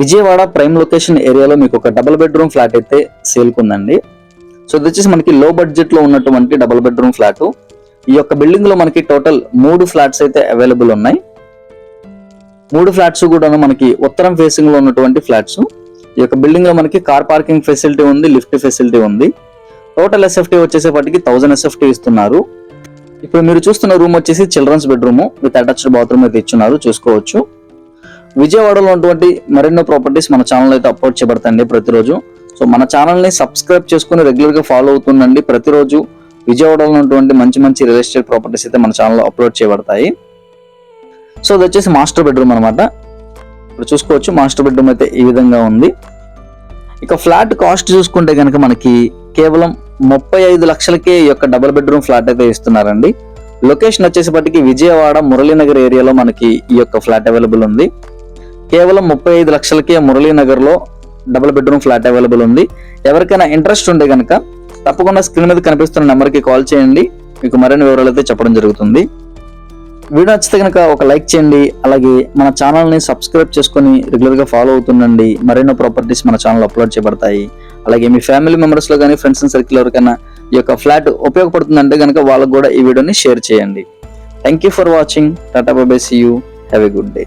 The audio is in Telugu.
విజయవాడ ప్రైమ్ లొకేషన్ ఏరియాలో మీకు ఒక డబుల్ బెడ్రూమ్ ఫ్లాట్ అయితే సేల్కి ఉందండి. సో ఇది వచ్చేసి మనకి లో బడ్జెట్ లో ఉన్నటువంటి డబుల్ బెడ్రూమ్ ఫ్లాట్. ఈ యొక్క బిల్డింగ్ లో మనకి టోటల్ 3 ఫ్లాట్స్ అయితే అవైలబుల్ ఉన్నాయి. 3 ఫ్లాట్స్ కూడా మనకి ఉత్తరం ఫేసింగ్ లో ఉన్నటువంటి ఫ్లాట్స్. ఈ యొక్క బిల్డింగ్ లో మనకి కార్ పార్కింగ్ ఫెసిలిటీ ఉంది, లిఫ్ట్ ఫెసిలిటీ ఉంది. టోటల్ ఎస్ఎఫ్టీ వచ్చేసేపటికి 1000 ఎస్ఎఫ్టీ ఇస్తున్నారు. ఇప్పుడు మీరు చూస్తున్న రూమ్ వచ్చేసి children's bedroom with attached bathroom అయితే ఇచ్చున్నారు, చూసుకోవచ్చు. విజయవాడలో ఉన్నటువంటి మరెన్నో ప్రాపర్టీస్ మన ఛానల్ అయితే అప్లోడ్ చేయబడతాయండి ప్రతిరోజు. సో మన ఛానల్ ని సబ్స్క్రైబ్ చేసుకుని రెగ్యులర్ గా ఫాలో అవుతుండండి. ప్రతిరోజు విజయవాడలో ఉన్నటువంటి మంచి మంచి రియల్ ఎస్టేట్ ప్రాపర్టీస్ అయితే మన ఛానల్లో అప్లోడ్ చేయబడతాయి. సో ఇది వచ్చేసి మాస్టర్ బెడ్రూమ్ అనమాట. ఇప్పుడు చూసుకోవచ్చు మాస్టర్ బెడ్రూమ్ అయితే ఈ విధంగా ఉంది. ఇక ఫ్లాట్ కాస్ట్ చూసుకుంటే కనుక మనకి కేవలం 35 లక్షలకే ఈ యొక్క డబుల్ బెడ్రూమ్ ఫ్లాట్ అయితే ఇస్తున్నారండి. లొకేషన్ వచ్చేసేపటికి విజయవాడ మురళీనగర్ ఏరియాలో మనకి ఈ యొక్క ఫ్లాట్ అవైలబుల్ ఉంది. కేవలం 35 లక్షలకే మురళీనగర్ లో డబుల్ బెడ్రూమ్ ఫ్లాట్ అవైలబుల్ ఉంది. ఎవరికైనా ఇంట్రెస్ట్ ఉంటే కనుక తప్పకుండా స్క్రీన్ మీద కనిపిస్తున్న నెంబర్ కి కాల్ చేయండి, మీకు మరిన్ని వివరాలు అయితే చెప్పడం జరుగుతుంది. వీడియో నచ్చితే కనుక ఒక లైక్ చేయండి, అలాగే మన ఛానల్ ని సబ్స్క్రైబ్ చేసుకుని రెగ్యులర్ గా ఫాలో అవుతుండండి. మరెన్నో ప్రాపర్టీస్ మన ఛానల్ అప్లోడ్ చేయబడతాయి. అలాగే మీ ఫ్యామిలీ మెంబర్స్ లో కానీ ఫ్రెండ్స్ అండ్ సర్కిల్ ఎవరికైనా ఈ యొక్క ఫ్లాట్ ఉపయోగపడుతుందంటే కనుక వాళ్ళకు కూడా ఈ వీడియోని షేర్ చేయండి. Thank you for watching. Tata bye bye, see you, have a good day.